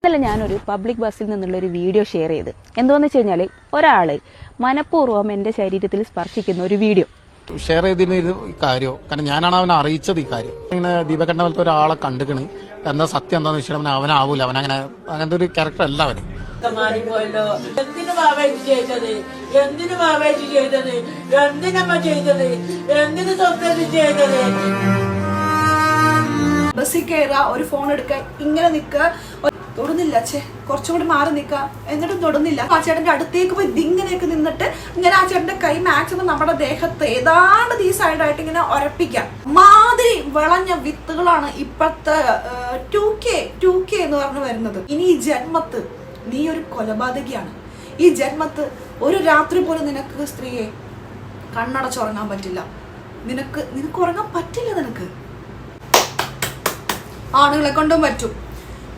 ഇന്നലെ ഞാനൊരു പബ്ലിക് ബസ്സിൽ നിന്നുള്ള ഒരു വീഡിയോ ഷെയർ ചെയ്ത് എന്താണെന്ന് വെച്ച് കഴിഞ്ഞാൽ ഒരാള് മനഃപൂർവ്വം എന്റെ ശരീരത്തിൽ സ്പർശിക്കുന്ന ഒരു വീഡിയോ ഷെയർ ചെയ്തതിന് കാര്യമോ കാരണം ഞാനാണ് അവനെ അറിയിച്ചത് ഈ കാര്യം. ഇങ്ങനെ ദീപകണ്ണ പോലത്തെ ഒരാളെ കണ്ടുകണ് എന്താ സത്യം എന്താന്ന് വെച്ചാൽ അവനാവൂല, അവനങ്ങനെ അങ്ങനത്തെ ഒരു ക്യാരക്ടർ അല്ല അവന്. ബസ്സിൽ കയറുക, ഒരു ഫോൺ എടുക്കുക, ഇങ്ങനെ നിൽക്കുക, തൊടുന്നില്ല, കുറച്ചും കൂടി മാറി നിൽക്കുക, എന്നിട്ടും തൊടുന്നില്ല. ആ ചേട്ടന്റെ അടുത്തേക്ക് പോയി ഇങ്ങനെയൊക്കെ നിന്നിട്ട് ഇങ്ങനെ ആ ചേട്ടന്റെ കൈ മാക്സിമം നമ്മുടെ ദേഹത്ത് ഏതാണ്ട് ഈ സൈഡായിട്ട് ഇങ്ങനെ ഉറപ്പിക്കാം. മാതിരി വിളഞ്ഞ വിത്തുകളാണ് ഇപ്പോഴത്തെ 2K എന്ന് പറഞ്ഞു വരുന്നത്. ഇനി ഈ ജന്മത്ത് നീ ഒരു കൊലപാതകിയാണ്. ഈ ജന്മത്ത് ഒരു രാത്രി പോലും നിനക്ക് സ്ത്രീയെ കണ്ണടച്ചുറങ്ങാൻ പറ്റില്ല. നിനക്ക് ഉറങ്ങാൻ പറ്റില്ല. നിനക്ക് ആണുങ്ങളെ കൊണ്ടും പറ്റും.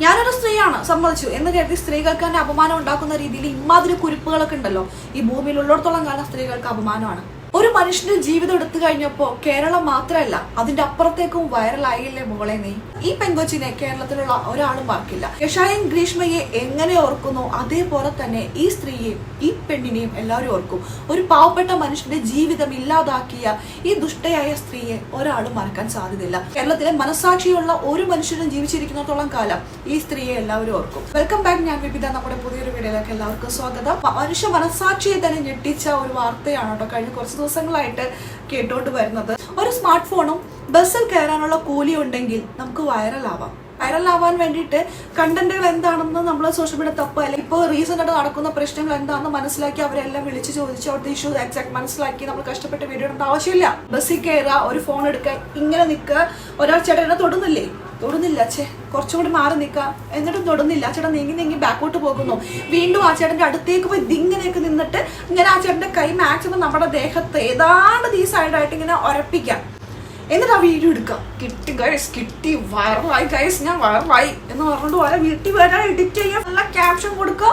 ഞാനൊരു സ്ത്രീയാണ്, സമ്മതിച്ചു എന്ന് കരുതി സ്ത്രീകൾക്ക് തന്നെ അപമാനം ഉണ്ടാക്കുന്ന രീതിയിൽ ഇമാതിരി കുരിപ്പുകളൊക്കെ ഉണ്ടല്ലോ. ഈ ഭൂമിയിൽ ഉള്ളിടത്തോളം കാലം സ്ത്രീകൾക്ക് അപമാനമാണ്. ഒരു മനുഷ്യന്റെ ജീവിതം എടുത്തു കഴിഞ്ഞപ്പോ കേരളം മാത്രമല്ല അതിന്റെ അപ്പുറത്തേക്കും വൈറലായില്ലേ മോളെ നീ. ഈ പെങ്കൊച്ചിനെ കേരളത്തിലുള്ള ഒരാളും മറക്കില്ല. യഷായും ഗ്രീഷ്മയെ എങ്ങനെ ഓർക്കുന്നു അതേപോലെ തന്നെ ഈ സ്ത്രീയെയും ഈ പെണ്ണിനെയും എല്ലാവരും ഓർക്കും. ഒരു പാവപ്പെട്ട മനുഷ്യന്റെ ജീവിതം ഇല്ലാതാക്കിയ ഈ ദുഷ്ടയായ സ്ത്രീയെ ഒരാളും മറക്കാൻ സാധ്യതയില്ല. കേരളത്തിലെ മനസാക്ഷിയുള്ള ഒരു മനുഷ്യനും ജീവിച്ചിരിക്കുന്നിടത്തോളം കാലം ഈ സ്ത്രീയെ എല്ലാവരും ഓർക്കും. വെൽക്കം ബാക്ക്, ഞാൻ വിപിത. നമ്മുടെ പുതിയൊരു വീഡിയോയിലേക്ക് എല്ലാവർക്കും സ്വാഗതം. മനുഷ്യ മനസാക്ഷിയെ തന്നെ ഞെട്ടിച്ച ഒരു വാർത്തയാണ് കേട്ടോ കഴിഞ്ഞ കുറച്ച് ദിവസങ്ങളായിട്ട് കേട്ടോണ്ട് വരുന്നത്. ഒരു സ്മാർട്ട് ഫോണും ബസ്സിൽ കയറാനുള്ള കൂലി ഉണ്ടെങ്കിൽ നമുക്ക് വൈറലാവാൻ വേണ്ടിയിട്ട് കണ്ടന്റുകൾ എന്താണെന്ന് നമ്മൾ സോഷ്യൽ മീഡിയ തപ്പ് അല്ലെങ്കിൽ ഇപ്പോൾ റീസെന്റ് ആയിട്ട് നടക്കുന്ന പ്രശ്നങ്ങൾ എന്താണെന്ന് മനസ്സിലാക്കി അവരെല്ലാം വിളിച്ച് ചോദിച്ച് അവിടുത്തെ ഇഷ്യൂ എക്സാക്ട് മനസ്സിലാക്കി നമ്മൾ കഷ്ടപ്പെട്ട് വീഡിയോ ഇടേണ്ട ആവശ്യമില്ല. ബസ്സിൽ കയറുക, ഒരു ഫോൺ എടുക്കുക, ഇങ്ങനെ നിൽക്കുക, ഒരാൾ ചേട്ടനെ തൊടുന്നില്ല, കുറച്ചും കൂടി മാറി നിൽക്കുക, എന്നിട്ടും തൊടുന്നില്ല. ചേട്ടൻ നീങ്ങി ബാക്കോട്ട് പോകുന്നു. വീണ്ടും ആ ചേട്ടന്റെ അടുത്തേക്ക് പോയി ഇങ്ങനെയൊക്കെ നിന്നിട്ട് ഇങ്ങനെ ആ ചേട്ടന്റെ കൈ മാക്സിമം നമ്മുടെ ദേഹത്ത് ഏതാണ്ട് ഈ സൈഡായിട്ട് ഇങ്ങനെ ഉറപ്പിക്കാം. എന്നിട്ട് ആ വീഡിയോ എടുക്കാം. കിട്ടി വൈറലായി ഗൈസ്, ഞാൻ വൈറലായി എന്ന് പറഞ്ഞിട്ട് വരെ വീട്ടിൽ വരാൻ എഡിറ്റ് ചെയ്യാൻ നല്ല ക്യാപ്ഷൻ കൊടുക്കുക.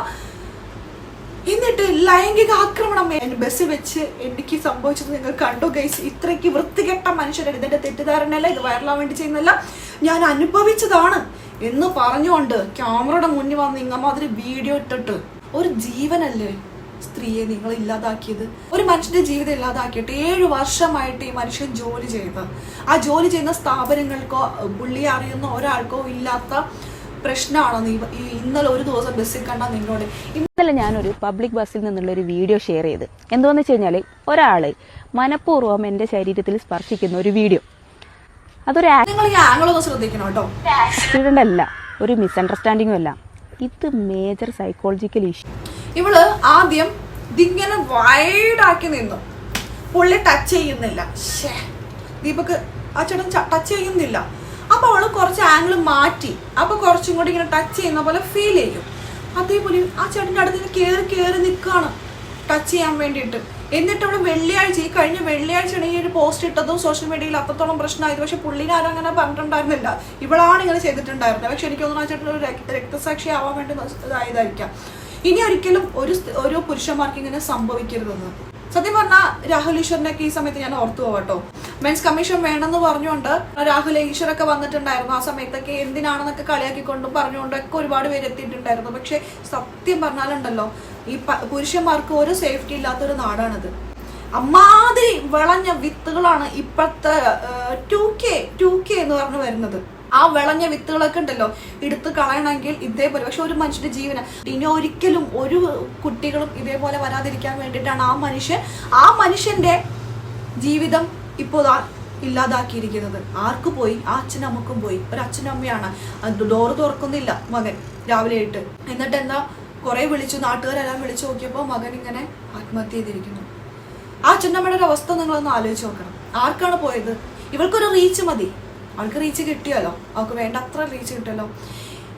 എന്നിട്ട് ലൈംഗിക ആക്രമണം ബസ് വെച്ച് എനിക്ക് സംഭവിച്ചത് നിങ്ങൾ കണ്ടു ഗൈസ്. ഇത്രയ്ക്ക് വൃത്തികെട്ട മനുഷ്യരാണ്. ഇതിന്റെ തെറ്റിദ്ധാരണയല്ല, ഇത് വൈറലാവാൻ വേണ്ടി ചെയ്യുന്നില്ല, ഞാൻ അനുഭവിച്ചതാണ് എന്ന് പറഞ്ഞുകൊണ്ട് ക്യാമറയുടെ മുന്നിൽ വന്ന് ഇങ്ങമാതിരി വീഡിയോ ഇട്ടിട്ട് ഒരു ജീവനല്ലേ സ്ത്രീയെ നിങ്ങൾ ഇല്ലാതാക്കിയത്. ഒരു മനുഷ്യന്റെ ജീവിതം ഇല്ലാതാക്കിയിട്ട് 7 വർഷമായിട്ട് ഈ മനുഷ്യൻ ജോലി ചെയ്ത് ആ ജോലി ചെയ്യുന്ന സ്ഥാപനങ്ങൾക്കോ പുള്ളിയെ അറിയുന്ന ഒരാൾക്കോ ഇല്ലാത്ത പ്രശ്നമാണോ നീ ഇന്നലെ ഒരു ദിവസം ബസ്സിൽ കണ്ട നിന്നോട്. ഇന്നലെ ഞാനൊരു പബ്ലിക് ബസ്സിൽ നിന്നുള്ള ഒരു വീഡിയോ ഷെയർ ചെയ്ത് എന്താണെന്ന് വെച്ച് കഴിഞ്ഞാൽ ഒരാള് മനഃപൂർവ്വം എന്റെ ശരീരത്തിൽ സ്പർശിക്കുന്ന ഒരു വീഡിയോ. അതൊരു ശ്രദ്ധിക്കണം കേട്ടോ. ആക്സിഡന്റ് അല്ല, ഒരു മിസ്അണ്ടർസ്റ്റാൻഡിങ്ങും അല്ല, ഇത് മേജർ സൈക്കോളജിക്കൽ ഇഷ്യൂ. ഇവള് ആദ്യം ഇതിങ്ങനെ വൈഡാക്കി നിന്നു, പുള്ളി ടച്ച് ചെയ്യുന്നില്ല, ദീപക്ക് ആ ചേട്ടൻ ടച്ച് ചെയ്യുന്നില്ല. അപ്പൊ അവള് കുറച്ച് ആംഗിൾ മാറ്റി, അപ്പൊ കുറച്ചും കൂടി ഇങ്ങനെ ടച്ച് ചെയ്യുന്ന പോലെ ഫീൽ ചെയ്യും. അതേപോലെ ആ ചേട്ടന്റെ അടുത്ത് കയറി നിൽക്കുകയാണ് ടച്ച് ചെയ്യാൻ വേണ്ടിയിട്ട്. എന്നിട്ട് അവള് ഈ കഴിഞ്ഞ വെള്ളിയാഴ്ചയാണ് ഈ ഒരു പോസ്റ്റ് ഇട്ടതും സോഷ്യൽ മീഡിയയിൽ അത്രത്തോളം പ്രശ്നമായത്. പക്ഷെ പുള്ളിനെ ആരും അങ്ങനെ പറഞ്ഞിട്ടുണ്ടായിരുന്നില്ല, ഇവളാണ് ഇങ്ങനെ ചെയ്തിട്ടുണ്ടായിരുന്നത്. പക്ഷെ എനിക്ക് തോന്നുന്നു ആ ചേട്ടൻ ഒരു രക്തസാക്ഷി ആവാൻ വേണ്ടി ഇതായതായിരിക്കാം. ഇനി ഒരിക്കലും ഒരു പുരുഷന്മാർക്ക് ഇങ്ങനെ സംഭവിക്കരുതെന്ന്. സത്യം പറഞ്ഞാൽ രാഹുൽ ഈശ്വറിനൊക്കെ ഈ സമയത്ത് ഞാൻ ഓർത്തു പോകട്ടോ. മെൻസ് കമ്മീഷൻ വേണമെന്ന് പറഞ്ഞുകൊണ്ട് രാഹുൽ ഈശ്വറൊക്കെ വന്നിട്ടുണ്ടായിരുന്നു. ആ സമയത്തൊക്കെ എന്തിനാണെന്നൊക്കെ കളിയാക്കിക്കൊണ്ടും പറഞ്ഞുകൊണ്ടൊക്കെ ഒരുപാട് പേര് എത്തിയിട്ടുണ്ടായിരുന്നു. പക്ഷെ സത്യം പറഞ്ഞാലുണ്ടല്ലോ, ഈ പുരുഷന്മാർക്ക് ഒരു സേഫ്റ്റി ഇല്ലാത്തൊരു നാടാണിത്. അമ്മാതിരി വിളഞ്ഞ വിത്തുകളാണ് ഇപ്പോഴത്തെ 2K എന്ന് പറഞ്ഞു വരുന്നത്. ആ വിളഞ്ഞ വിത്തുകളൊക്കെ ഉണ്ടല്ലോ എടുത്ത് കളയണമെങ്കിൽ ഇതേപോലെ. പക്ഷെ ഒരു മനുഷ്യന്റെ ജീവന ഇനി ഒരിക്കലും ഒരു കുട്ടികളും ഇതേപോലെ വരാതിരിക്കാൻ വേണ്ടിയിട്ടാണ് ആ മനുഷ്യന്റെ ജീവിതം ഇപ്പോൾ ഇല്ലാതാക്കിയിരിക്കുന്നത്. ആർക്ക് പോയി? ആ അച്ഛനും അമ്മക്കും പോയി. ഒരു അച്ഛനും അമ്മയാണ്, ഡോറ് തുറക്കുന്നില്ല മകൻ രാവിലെ ആയിട്ട്. എന്നിട്ട് എന്താ കുറെ വിളിച്ചു, നാട്ടുകാരെല്ലാം വിളിച്ചു നോക്കിയപ്പോൾ മകൻ ഇങ്ങനെ ആത്മഹത്യ ചെയ്തിരിക്കുന്നു. ആ അച്ഛനമ്മയുടെ ഒരു അവസ്ഥ നിങ്ങളൊന്ന് ആലോചിച്ച് നോക്കണം. ആർക്കാണ് പോയത്? ഇവൾക്കൊരു റീച്ച് മതി, അവൾക്ക് റീച്ച് കിട്ടിയല്ലോ, അവൾക്ക് വേണ്ട അത്ര റീച്ച് കിട്ടിയല്ലോ.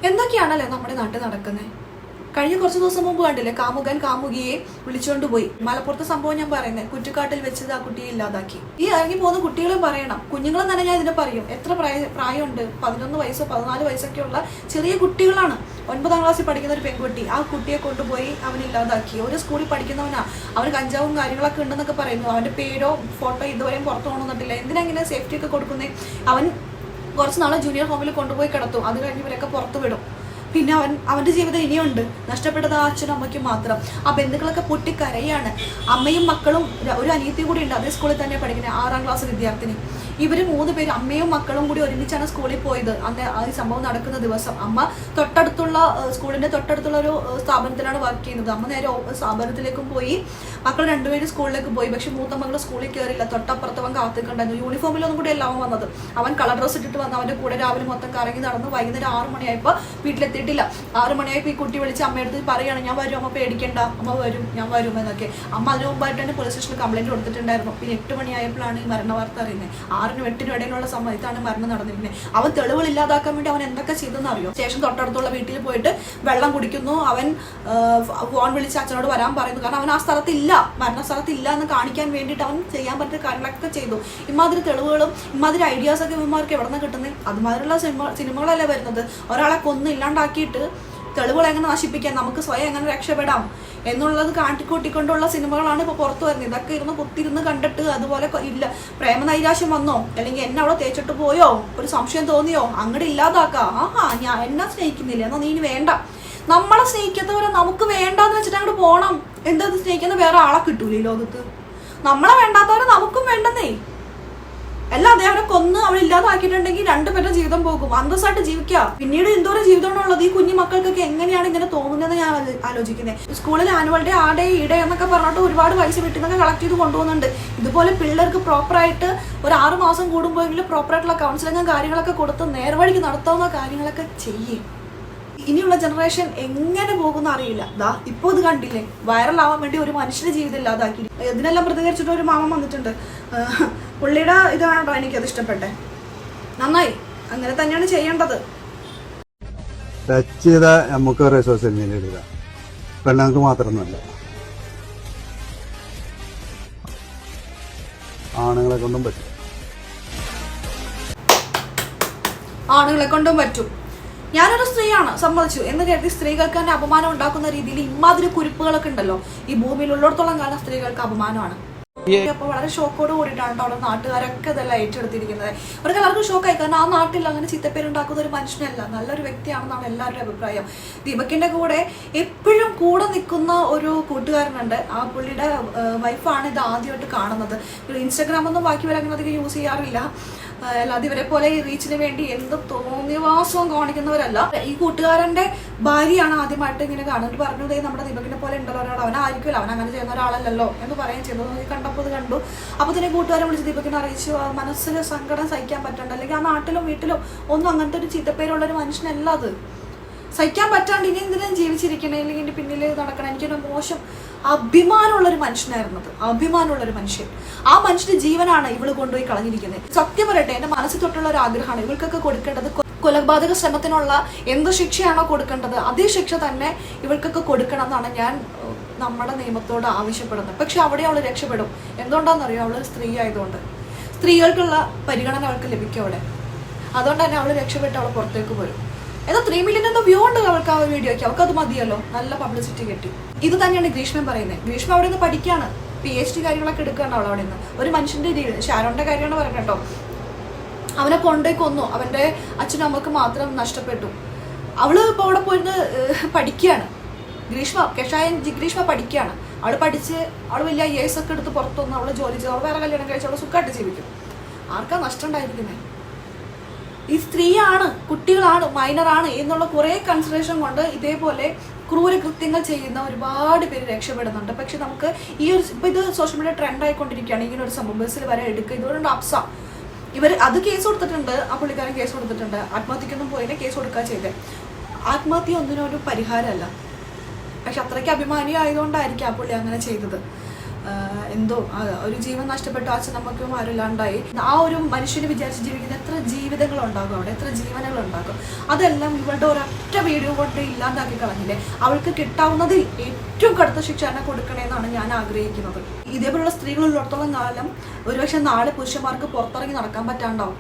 എന്തൊക്കെയാണല്ലേ നമ്മുടെ നാട്ടിൽ നടക്കുന്നത്. കഴിഞ്ഞ കുറച്ച് ദിവസം മുമ്പ് കണ്ടില്ലേ, കാമുകൻ കാമുകിയെ വിളിച്ചുകൊണ്ട് പോയി. മലപ്പുറത്തെ സംഭവം ഞാൻ പറയുന്നത്, കുറ്റിക്കാട്ടിൽ വെച്ചത് ആ കുട്ടിയെ ഇല്ലാതാക്കി. ഈ ഇറങ്ങി പോകുന്ന കുട്ടികളെ പറയണം, കുഞ്ഞുങ്ങളെ തന്നെ ഞാൻ ഇതിനെ പറയും. എത്ര പ്രായമുണ്ട്? 11 വയസ്സോ 14 വയസ്സൊക്കെ ഉള്ള ചെറിയ കുട്ടികളാണ്. 9ാം ക്ലാസ്സിൽ പഠിക്കുന്ന ഒരു പെൺകുട്ടി, ആ കുട്ടിയെ കൊണ്ടുപോയി അവൻ ഇല്ലാതാക്കി. ഒരു സ്കൂളിൽ പഠിക്കുന്നവനാ, അവന് കഞ്ചാവും കാര്യങ്ങളൊക്കെ ഉണ്ടെന്നൊക്കെ പറയുന്നു. അവന്റെ പേരോ ഫോട്ടോ ഇതുവരെയും പുറത്തു കൊണ്ടുവന്നിട്ടില്ല. എന്തിനാ സേഫ്റ്റി ഒക്കെ കൊടുക്കുന്നേ? അവൻ കുറച്ച് നാളെ ജൂനിയർ ഹോമിൽ കൊണ്ടുപോയി കിടത്തും, അത് കഴിഞ്ഞ് ഇവരൊക്കെ പുറത്തു വിടും. പിന്നെ അവന്റെ ജീവിതം ഇനിയുണ്ട്. നഷ്ടപ്പെട്ടത് ആ അച്ഛനും അമ്മയ്ക്കും മാത്രം. ആ ബന്ധുക്കളൊക്കെ പൊട്ടിക്കരയാണ്. അമ്മയും മക്കളും ഒരു അനിയത്തിയും കൂടി ഉണ്ട്, അതേ സ്കൂളിൽ തന്നെ പഠിക്കുന്നത്, 6ാം ക്ലാസ് വിദ്യാർത്ഥിനി. ഇവര് 3 പേര് അമ്മയും മക്കളും കൂടി ഒരുമിച്ചാണ് സ്കൂളിൽ പോയത് അന്ന് ഈ സംഭവം നടക്കുന്ന ദിവസം. അമ്മ തൊട്ടടുത്തുള്ള സ്കൂളിന്റെ തൊട്ടടുത്തുള്ള ഒരു സ്ഥാപനത്തിലാണ് വർക്ക് ചെയ്യുന്നത്. അമ്മ നേരെ സ്ഥാപനത്തിലേക്കും പോയി, മക്കൾ 2 പേര് സ്കൂളിലേക്ക് പോയി. പക്ഷെ മൂത്ത മകൾ സ്കൂളിൽ കയറില്ല, തൊട്ടപ്പുറത്ത് അവൻ കാത്തിട്ടുണ്ടായിരുന്നു. യൂണിഫോമിലൊന്നും കൂടി അല്ല അവൻ വന്നത്. അവൻ കളർ ഡ്രസ് ഇട്ടിട്ട് വന്ന് അവന്റെ കൂടെ രാവിലെ മൊത്തം കറങ്ങി നടന്നു. വൈകുന്നേരം 6 മണിയായപ്പോൾ വീട്ടിലെത്തിയിട്ടില്ല. 6 മണിയായപ്പോൾ ഈ കുട്ടി വിളിച്ച് അമ്മയടുത്ത് പറയാണ്, ഞാൻ വരും അമ്മ, പേടിക്കണ്ട, അമ്മ വരും, ഞാൻ വരും എന്നൊക്കെ. അമ്മ അതിന് മുമ്പായിട്ട് തന്നെ പോലീസ് സ്റ്റേഷനിൽ കംപ്ലൈന്റ് കൊടുത്തിട്ടുണ്ടായിരുന്നു. പിന്നെ 8 മണിയായപ്പോഴാണ് ഈ മരണ വാർത്ത അറിയുന്നത്. 6-നും 8-നും ഇടയിലുള്ള സമയത്താണ് മരണം നടന്നിരുന്നത്. അവൻ തെളിവുകൾ ഇല്ലാതാക്കാൻ വേണ്ടി അവൻ എന്തൊക്കെ ചെയ്തെന്ന് അറിയോ? സ്റ്റേഷൻ തൊട്ടടുത്തുള്ള വീട്ടിൽ പോയിട്ട് വെള്ളം കുടിക്കുന്നു. അവൻ ഫോൺ വിളിച്ച് അച്ഛനോട് വരാൻ പറയുന്നു. കാരണം അവൻ ആ സ്ഥലത്തില്ല, മരണ സ്ഥലത്തില്ല എന്ന് കാണിക്കാൻ വേണ്ടിയിട്ട് അവൻ ചെയ്യാൻ പറ്റിയ കാര്യങ്ങളൊക്കെ ചെയ്തു. ഇമാതിരി തെളിവുകളും ഇമാതിരി ഐഡിയാസ് ഒക്കെ ഇവന്മാർക്ക് എവിടെ നിന്ന് കിട്ടുന്നത്? അതുമാതിരിയുള്ള സിനിമകളല്ലേ വരുന്നത്. ഒരാളെ കൊന്ന് ഇല്ലാണ്ടാക്കിയിട്ട് തെളിവുകൾ എങ്ങനെ നശിപ്പിക്കാം, നമുക്ക് സ്വയം എങ്ങനെ രക്ഷപ്പെടാം എന്നുള്ളത് കാട്ടിക്കൂട്ടിക്കൊണ്ടുള്ള സിനിമകളാണ് ഇപ്പോൾ പുറത്തു വരുന്നത്. ഇതൊക്കെ ഇരുന്ന് കുത്തിരുന്ന് കണ്ടിട്ട് അതുപോലെ ഇല്ല പ്രേമനൈരാശ്യം വന്നോ, അല്ലെങ്കിൽ എന്നെ അവിടെ തേച്ചിട്ട് പോയോ, ഒരു സംശയം തോന്നിയോ, അങ്ങോട്ട് ഇല്ലാതാക്കാം. ഞാൻ എന്നെ സ്നേഹിക്കുന്നില്ല എന്നാ നീ വേണ്ട. നമ്മളെ സ്നേഹിക്കാത്തവരെ നമുക്ക് വേണ്ടാന്ന് വെച്ചിട്ട് അങ്ങോട്ട് പോകണം. എന്താ സ്നേഹിക്കുന്ന വേറെ ആളെ കിട്ടൂല ഈ ലോകത്ത്. നമ്മളെ വേണ്ടാത്തവരെ നമുക്കും വേണ്ടെന്നേ. അല്ലാതെ അവരെ കൊന്ന് അവളില്ലാതാക്കിയിട്ടുണ്ടെങ്കിൽ 2 പേരുടെ ജീവിതം പോകും. അന്തസ്സായിട്ട് ജീവിക്കുക. പിന്നീട് എന്തോരം ജീവിതമാണുള്ളത്. ഈ കുഞ്ഞു മക്കൾക്കൊക്കെ എങ്ങനെയാണ് ഇങ്ങനെ തോന്നുന്നതെന്ന് ഞാൻ ആലോചിക്കുന്നത്. സ്കൂളിൽ ആനുവൽ ഡേ, ആ ഡേ, ഈ ഡേ എന്നൊക്കെ പറഞ്ഞിട്ട് ഒരുപാട് പൈസ വീട്ടിൽ നിന്നൊക്കെ കളക്ട് ചെയ്ത് കൊണ്ടുപോകുന്നുണ്ട്. ഇതുപോലെ പിള്ളേർക്ക് പ്രോപ്പറായിട്ട് ഒരു 6 മാസം കൂടുമ്പോഴെങ്കിലും പ്രോപ്പറായിട്ടുള്ള കൗൺസിലിങ്ങും കാര്യങ്ങളൊക്കെ കൊടുത്ത് നേർവഴിക്ക് നടത്താവുന്ന കാര്യങ്ങളൊക്കെ ചെയ്യും. ഇനിയുള്ള ജനറേഷൻ എങ്ങനെ പോകുന്ന അറിയില്ല. ദാ ഇപ്പോൾ ഇത് കണ്ടില്ലേ, വൈറലാവാൻ വേണ്ടി ഒരു മനുഷ്യന്റെ ജീവിതം ഇല്ലാതാക്കി. ഇതിനെല്ലാം പ്രതികരിച്ചിട്ട് ഒരു മാമൻ വന്നിട്ടുണ്ട്. പുള്ളിയുടെ ഇതാണോ എനിക്കത് ഇഷ്ടപ്പെട്ടെ. നന്നായി, അങ്ങനെ തന്നെയാണ് ചെയ്യേണ്ടത്. ടച്ച് ചെയ്താൽ നമുക്ക് സോഷ്യൽ മീഡിയ ഇടുക, പെണ്ണുങ്ങൾക്ക് മാത്രമൊന്നുമല്ല, ആണുങ്ങളെ കൊണ്ടും പറ്റും. ആണുങ്ങളെ കൊണ്ടും പറ്റും. ഞാനൊരു സ്ത്രീയാണ്, സമ്മതിച്ചു എന്ന് കരുതി സ്ത്രീകൾക്ക് തന്നെ അപമാനം ഉണ്ടാക്കുന്ന രീതിയിൽ ഇമാതിരി കുരിപ്പുകളൊക്കെ ഉണ്ടല്ലോ ഈ ഭൂമിയിലുള്ളിടത്തോളം കാലം സ്ത്രീകൾക്ക് അപമാനമാണ്. അപ്പൊ വളരെ ഷോക്കോട് കൂടിയിട്ടാണ് അവിടെ നാട്ടുകാരൊക്കെ ഇതെല്ലാം ഏറ്റെടുത്തിരിക്കുന്നത്. അവർക്ക് എല്ലാവർക്കും ഷോക്കായി. കാരണം ആ നാട്ടിൽ അങ്ങനെ ചീത്തപ്പേരുണ്ടാക്കുന്ന ഒരു മനുഷ്യനല്ല, നല്ലൊരു വ്യക്തിയാണെന്നാണ് എല്ലാവരുടെ അഭിപ്രായം. ദീപകിന്റെ കൂടെ എപ്പോഴും കൂടെ നിൽക്കുന്ന ഒരു കൂട്ടുകാരനുണ്ട്. ആ പുള്ളിയുടെ വൈഫാണ് ഇത് ആദ്യമായിട്ട് കാണുന്നത്. ഇൻസ്റ്റാഗ്രാമൊന്നും ബാക്കിയവർ അങ്ങനെ അധികം യൂസ് ചെയ്യാറില്ല. അല്ലാതെ ഇവരെ പോലെ ഈ റീച്ചിന് വേണ്ടി എന്ത് തോന്നിയവാസവും കാണിക്കുന്നവരല്ല. ഈ കൂട്ടുകാരന്റെ ഭാര്യയാണ് ആദ്യമായിട്ട് ഇങ്ങനെ കാണുന്നത്. പറഞ്ഞത് നമ്മുടെ ദീപകിനെ പോലെ ഉണ്ടല്ലോ ഒരാൾ, അവനായിരിക്കുമല്ലോ, അവൻ അങ്ങനെ ചെയ്യുന്ന ഒരാളല്ലോ എന്ന് പറയുകയും ചെയ്തു. കണ്ടപ്പോൾ ഇത് കണ്ടു. അപ്പൊ തന്നെ കൂട്ടുകാരെ വിളിച്ച് ദീപകിനെ അറിയിച്ചു. മനസ്സിൽ സങ്കടം സഹിക്കാൻ പറ്റണ്ട, അല്ലെങ്കിൽ ആ നാട്ടിലും വീട്ടിലും ഒന്നും അങ്ങനത്തെ ഒരു ചീത്തപ്പേരുള്ള ഒരു മനുഷ്യനല്ല അത്. സഹിക്കാൻ പറ്റാണ്ട് ഇനി എന്തിനും ജീവിച്ചിരിക്കണേ, അല്ലെങ്കിൽ എൻ്റെ പിന്നിൽ നടക്കണം. എനിക്കൊരു മോശം അഭിമാനമുള്ളൊരു മനുഷ്യനായിരുന്നത്, അഭിമാനമുള്ളൊരു മനുഷ്യൻ. ആ മനുഷ്യന്റെ ജീവനാണ് ഇവള് കൊണ്ടുപോയി കളഞ്ഞിരിക്കുന്നത്. സത്യം പറയട്ടെ, എന്റെ മനസ്സിൽ തൊട്ടുള്ള ഒരു ആഗ്രഹമാണ് ഇവൾക്കൊക്കെ കൊടുക്കേണ്ടത്. കൊലപാതക ശ്രമത്തിനുള്ള എന്ത് ശിക്ഷയാണോ കൊടുക്കേണ്ടത് അതേ ശിക്ഷ തന്നെ ഇവൾക്കൊക്കെ കൊടുക്കണം എന്നാണ് ഞാൻ നമ്മുടെ നിയമത്തോട് ആവശ്യപ്പെടുന്നത്. പക്ഷെ അവിടെ അവൾ രക്ഷപ്പെടും. എന്തുകൊണ്ടാണെന്നറിയോ? അവൾ സ്ത്രീ ആയതുകൊണ്ട്. സ്ത്രീകൾക്കുള്ള പരിഗണന അവൾക്ക് ലഭിക്കും അവിടെ. അതുകൊണ്ട് തന്നെ അവൾ രക്ഷപ്പെട്ട് അവൾ പുറത്തേക്ക് പോരും. ഏതോ 3 മില്യൺ വ്യൂ ഉണ്ട് അവൾക്ക് ആ വീഡിയോയ്ക്ക്. അവൾക്ക് അത് മതിയല്ലോ, നല്ല പബ്ലിസിറ്റി കിട്ടി. ഇത് തന്നെയാണ് ഗ്രീഷ്മ പറയുന്നത്. ഗ്രീഷ്മ അവിടെ നിന്ന് പഠിക്കുകയാണ്, PhD കാര്യങ്ങളൊക്കെ എടുക്കുകയാണ് അവൾ അവിടെ നിന്ന്. ഒരു മനുഷ്യന്റെ ഷാരോന്റെ കാര്യമാണ് പറയുന്നത് കേട്ടോ. അവനെ കൊണ്ടേ കൊന്നു, അവന്റെ അച്ഛനും അമ്മക്ക് മാത്രം നഷ്ടപ്പെട്ടു. അവള് ഇപ്പോൾ അവിടെ പോയിരുന്ന് പഠിക്കുകയാണ്. ഗ്രീഷ്മ പഠിക്കുകയാണ്. അവള് പഠിച്ച് അവള് വലിയ IAS ഒക്കെ എടുത്ത് പുറത്തു വന്ന് അവള് ജോലി ചെയ്ത് അവൾ വേറെ കല്യാണം കഴിച്ച് അവള് സുഖമായിട്ട് ജീവിക്കും. ആർക്കാ നഷ്ടം ഉണ്ടായിരിക്കുന്നത്? ഈ സ്ത്രീയാണ്, കുട്ടികളാണ്, മൈനറാണ് എന്നുള്ള കുറെ കൺസിഡറേഷൻ കൊണ്ട് ഇതേപോലെ ക്രൂരകൃത്യങ്ങൾ ചെയ്യുന്ന ഒരുപാട് പേര് രക്ഷപ്പെടുന്നുണ്ട്. പക്ഷെ നമുക്ക് ഈ ഒരു ഇപ്പൊ ഇത് സോഷ്യൽ മീഡിയ ട്രെൻഡ് ആയിക്കൊണ്ടിരിക്കുകയാണ്. ഇങ്ങനെ ഒരു സംഭവം ബസ്സിൽ വരെ എടുക്കുക. ഇതുകൊണ്ട് അപ്സ ഇവർ അത് കേസ് കൊടുത്തിട്ടുണ്ട്. ആ പുള്ളിക്കാരൻ കേസ് കൊടുത്തിട്ടുണ്ട്. ആത്മഹത്യക്കൊന്നും പോയിനെ കേസ് കൊടുക്കുക ചെയ്തത്. ആത്മഹത്യ ഒന്നിനും ഒരു പരിഹാരമല്ല. പക്ഷെ അത്രയ്ക്ക് അഭിമാനി ആയതുകൊണ്ടായിരിക്കും ആ പുള്ളി അങ്ങനെ ചെയ്തത്. എന്തോ ഒരു ജീവൻ നഷ്ടപ്പെട്ടു, അച്ഛൻ നമുക്കും ആരില്ലാണ്ടായി. ആ ഒരു മനുഷ്യന് വിചാരിച്ച് ജീവിക്കുന്ന എത്ര ജീവിതങ്ങളുണ്ടാകും അവിടെ, എത്ര ജീവനുകളുണ്ടാകും. അതെല്ലാം ഇവളുടെ ഒരൊറ്റ വീഡിയോ കൊണ്ട് ഇല്ലാണ്ടാക്കി കളഞ്ഞില്ലേ. അവൾക്ക് കിട്ടാവുന്നതിൽ ഏറ്റവും കടുത്ത ശിക്ഷ തന്നെ കൊടുക്കണമെന്നാണ് ഞാൻ ആഗ്രഹിക്കുന്നത്. ഇതേപോലുള്ള സ്ത്രീകളുള്ളിടത്തോളം കാലം ഒരുപക്ഷെ നാളെ പുരുഷന്മാർക്ക് പുറത്തിറങ്ങി നടക്കാൻ പറ്റാണ്ടാവും.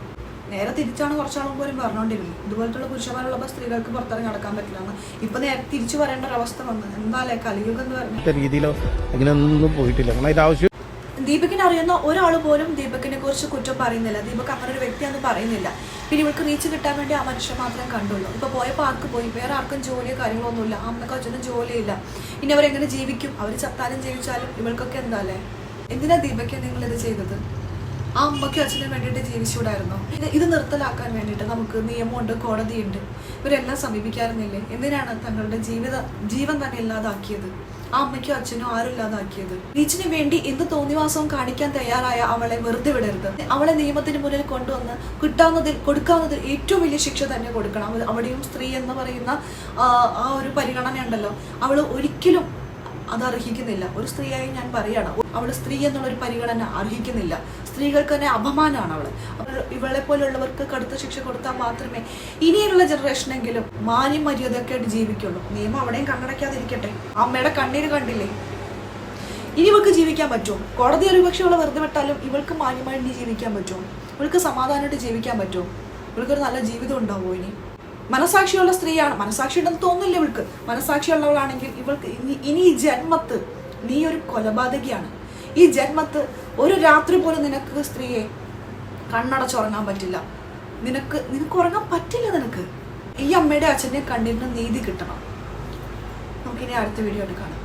നേരെ തിരിച്ചാണ് കുറച്ചാളും പോലും പറഞ്ഞുകൊണ്ടിരുന്നത്. ഇതുപോലത്തുള്ള പുരുഷന്മാരുള്ളപ്പോൾ സ്ത്രീകൾക്ക് പുറത്തിറങ്ങി നടക്കാൻ പറ്റില്ല എന്ന്. ഇപ്പൊ നേരെ തിരിച്ചു പറയേണ്ട ഒരവസ്ഥ വന്നു. എന്തായാലും കലിയുഗം എന്ന് പറഞ്ഞ രീതിയിലോ അങ്ങനെയൊന്നും പോയിട്ടില്ല. കാരണം ഇത് ആവശ്യം ദീപകിനെ അറിയുന്ന ഒരാൾ പോലും ദീപകിനെ കുറിച്ച് കുറ്റം പറയുന്നില്ല. ദീപക് അങ്ങനെ ഒരു വ്യക്തിയാണെന്ന് പറയുന്നില്ല. പിന്നെ ഇവൾക്ക് റീച്ച് കിട്ടാൻ വേണ്ടി ആ മനുഷ്യൻ മാത്രമേ കണ്ടുള്ളൂ. ഇപ്പോൾ പോയപ്പോൾ ആർക്ക് പോയി? വേറെ ആർക്കും ജോലിയോ കാര്യങ്ങളൊന്നുമില്ല. അമ്മക്കും അച്ഛനും ജോലിയില്ല. ഇനി അവരെങ്ങനെ ജീവിക്കും? അവർ ചത്താലും ജീവിച്ചാലും ഇവൾക്കൊക്കെ എന്താ അല്ലേ? എന്തിനാ ദീപയ്ക്ക് നിങ്ങൾ ഇത് ചെയ്തത്? ആ അമ്മയ്ക്കും അച്ഛനും വേണ്ടിയിട്ട് ജീവിച്ചുകൂടായിരുന്നോ? ഇത് നിർത്തലാക്കാൻ വേണ്ടിയിട്ട് നമുക്ക് നിയമമുണ്ട്, കോടതിയുണ്ട്. ഇവരെല്ലാം സമീപിക്കാറുന്നില്ലേ? എന്തിനാണ് തങ്ങളുടെ ജീവൻ തന്നെ ഇല്ലാതാക്കിയത്? ആ അമ്മയ്ക്കും അച്ഛനും ആരും ഇല്ലാതാക്കിയത്? റീച്ചിന് വേണ്ടി എന്ത് തോന്നിവാസവും കാണിക്കാൻ തയ്യാറായ അവളെ വെറുതെ വിടരുത്. അവളെ നിയമത്തിന് മുന്നിൽ കൊണ്ടുവന്ന് കൊടുക്കാവുന്നതിൽ ഏറ്റവും വലിയ ശിക്ഷ തന്നെ കൊടുക്കണം. അവിടെയും സ്ത്രീ എന്ന് പറയുന്ന ആ ഒരു പരിഗണന ഉണ്ടല്ലോ, അവൾ ഒരിക്കലും അത് അർഹിക്കുന്നില്ല. ഒരു സ്ത്രീയായി ഞാൻ പറയാണ്, അവൾ സ്ത്രീ എന്നുള്ളൊരു പരിഗണന അർഹിക്കുന്നില്ല. സ്ത്രീകൾക്ക് തന്നെ അപമാനമാണ് അവള്. ഇവളെ പോലുള്ളവർക്ക് കടുത്ത ശിക്ഷ കൊടുത്താൽ മാത്രമേ ഇനിയുള്ള ജനറേഷനെങ്കിലും മാന്യം മര്യാദയൊക്കെ ആയിട്ട് ജീവിക്കുള്ളൂ. നിയമം അവിടെയും കണ്ണടയ്ക്കാതിരിക്കട്ടെ. അമ്മയുടെ കണ്ണീര് കണ്ടില്ലേ? ഇനി ഇവൾക്ക് ജീവിക്കാൻ പറ്റുമോ? കോടതി ഒരുപക്ഷെ ഇവളെ വെറുതെ വിട്ടാലും ഇവൾക്ക് മാന്യമായിട്ട് ജീവിക്കാൻ പറ്റുമോ? ഇവൾക്ക് സമാധാനമായിട്ട് ജീവിക്കാൻ പറ്റുമോ? ഇവൾക്കൊരു നല്ല ജീവിതം ഉണ്ടാവുമോ? ഇനി മനസാക്ഷിയുള്ള സ്ത്രീയാണ്. മനസാക്ഷി ഉണ്ടെന്ന് തോന്നില്ല ഇവൾക്ക്. മനസാക്ഷിയുള്ളവളാണെങ്കിൽ ഇവൾക്ക് ഇനി ഈ ജന്മത്ത് നീ ഒരു കൊലപാതകിയാണ്. ഈ ജന്മത്ത് ഒരു രാത്രി പോലും നിനക്ക് സ്ത്രീയെ കണ്ണടച്ചുറങ്ങാൻ പറ്റില്ല. നിനക്ക് ഉറങ്ങാൻ പറ്റില്ല. നിനക്ക് ഈ അമ്മയുടെ അച്ഛനെ കണ്ടിരുന്ന നീതി കിട്ടണം. നമുക്കിനി അടുത്ത വീഡിയോ കാണാം.